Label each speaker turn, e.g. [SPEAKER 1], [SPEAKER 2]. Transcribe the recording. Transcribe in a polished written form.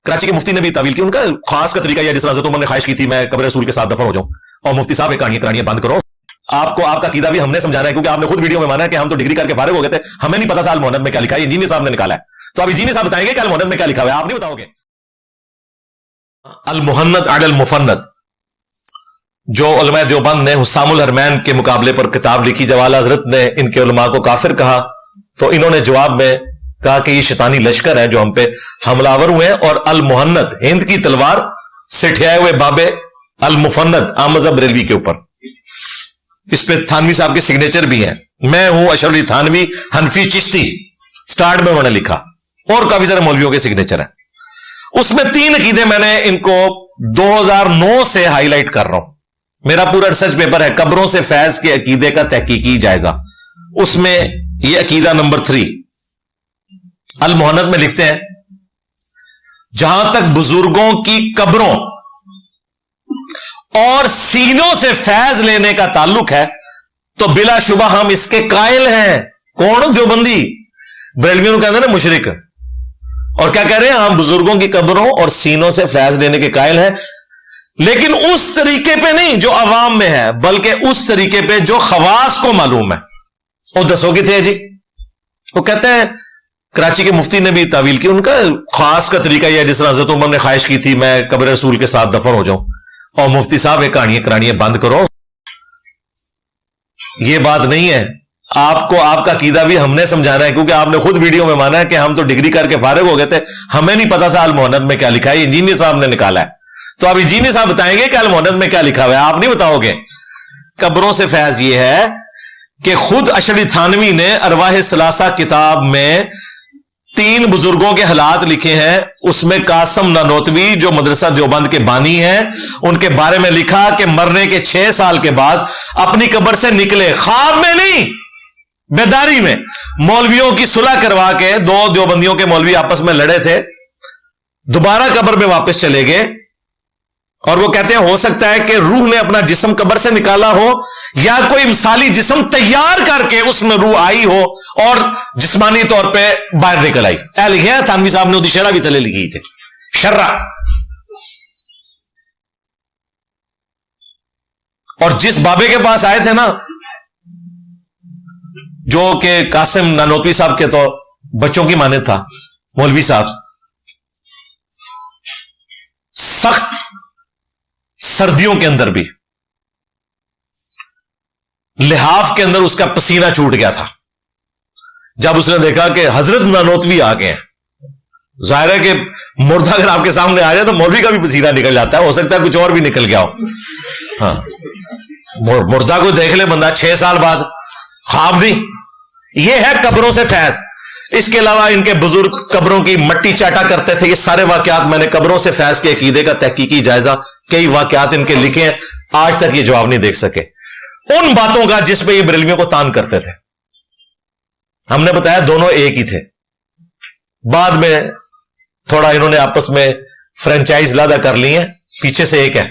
[SPEAKER 1] कराची के मुफ्ती ने भी तावील की, उनका खास का तरीका यह जिस तरह हज़रत उमर ने ख्वाहिश की थी मैं कब्र रसूल के साथ दफन हो जाऊं, और मुफ्ती साहब एक कहानियां बंद करो। आपको आपका कीदा भी हमने समझाना है, क्योंकि आपने खुद वीडियो में माना है कि हम तो डिग्री करके फारिग हो गए थे, हमें नहीं पता था अल मुहन्नद में क्या लिखा है, इंजीनियर साहब ने निकाला है। तो अब इंजीनियर साहब बताएंगे कि अल मुहन्नद में क्या लिखा हुआ है, आप नहीं बताओगे। अल मुहन्नद अल मुफन्नद जो उलमा देवबंद ने हुस्सामुल हरमैन के मुकाबले पर किताब लिखी, जब आला हज़रत ने इनके उलमा को काफिर कहा तो इन्होंने जवाब में कहा कि ये शैतानी लश्कर है जो हम पे हमलावर हुए हैं, और अल मुहन्नद हिंद की तलवार से ठियाए हुए बाबे अल मुफन्नद आमज़ बरेलवी के ऊपर। इस पे थानवी साहब के सिग्नेचर भी हैं, मैं हूं अशरफ अली थानवी हनफी चिश्ती, स्टार्ट में उन्होंने लिखा, और काफी सारे मौलवियों के सिग्नेचर हैं। उसमें 3 अकीदे मैंने इनको 2009 से हाईलाइट कर रहा हूं, मेरा पूरा रिसर्च पेपर है कब्रों से फैज के अकीदे का तहकीकी जायजा, उसमें यह अकीदा नंबर 3 अल मुहन्नद में लिखते हैं, जहां तक बुजुर्गों की कब्रों और सीनों से फैज लेने का ताल्लुक है तो बिलाशुबा हम इसके कायल हैं। कौन? देवबंदी बरेलवियों कहते हैं ना मुशरिक, और क्या कह रहे हैं, हम बुजुर्गों की कब्रों और सीनों से फैज लेने के कायल हैं, लेकिन उस तरीके पे नहीं जो अवाम में है, बल्कि उस तरीके पे जो खवास को मालूम है। वो दसोगे थे जी, वो कहते हैं कराची के मुफ्ती ने भी तावील की, उनका खास का तरीका यह जिस तरह हज़रत उमर ने ख्वाहिश की थी मैं कब्र रसूल के साथ दफन हो जाऊं, और मुफ्ती साहब एक कहानियां बंद करो। यह बात नहीं है, आपको आपका कीदा भी हमने समझाना है, क्योंकि आपने खुद वीडियो में माना है कि हम तो डिग्री करके फारिग हो गए थे, हमें नहीं पता था अल मुहन्नद में क्या लिखा है, इंजीनियर साहब ने निकाला है। तो अब इंजीनियर साहब बताएंगे कि अल मुहन्नद में क्या लिखा हुआ है, आप नहीं बताओगे। कब्रों से फैज यह है कि खुद अशरफ अली थानवी ने अरवाह सलासा किताब में 3 बुजुर्गों के हालात लिखे हैं, उसमें कासिम नानोतवी जो मदरसा देवबंद के बानी हैं, उनके बारे में लिखा कि मरने के 6 साल के बाद अपनी कब्र से निकले, ख्वाब में नहीं बेदारी में, मौलवियों की सुलह करवा के 2 देवबंदियों के मौलवी आपस में लड़े थे, दोबारा कब्र में वापस चले गए, और वो कहते हैं हो सकता है कि रूह ने अपना जिस्म कब्र से निकाला हो, या कोई मिसाली जिस्म तैयार करके उसमें रूह आई हो और जिस्मानी तौर पे बाहर निकल आई। लिखे हैं थानवी साहब ने, उदी शर्रा भी तले लिखी थे, शर्रा। और जिस बाबे के पास आए थे ना, जो कि कासिम नानोतवी साहब के तो बच्चों की माने था, मौलवी साहब, सख्त सर्दियों के अंदर भी लिहाफ के अंदर उसका पसीना छूट गया था जब उसने देखा कि हजरत नानोतवी आ गए हैं। जाहिर है कि मुर्दा अगर आपके सामने आ जाए तो मौलवी का भी पसीना निकल जाता है, हो सकता है कुछ और भी निकल गया हो। हाँ, मुर्दा को देख ले बंदा 6 साल बाद, ख्वाब नहीं। यह है कब्रों से फैज। इसके अलावा इनके बुजुर्ग कब्रों की मट्टी चाटा करते थे, ये सारे वाकयात मैंने कब्रों से फैज के अकीदे का तहकीकी जायजा, कई वाकयात इनके लिखे हैं, आज तक ये जवाब नहीं देख सके उन बातों का जिस पे ये बरेलवियों को तान करते थे। हमने बताया दोनों एक ही थे, बाद में थोड़ा इन्होंने आपस में फ्रेंचाइज लादा कर ली है, पीछे से एक है।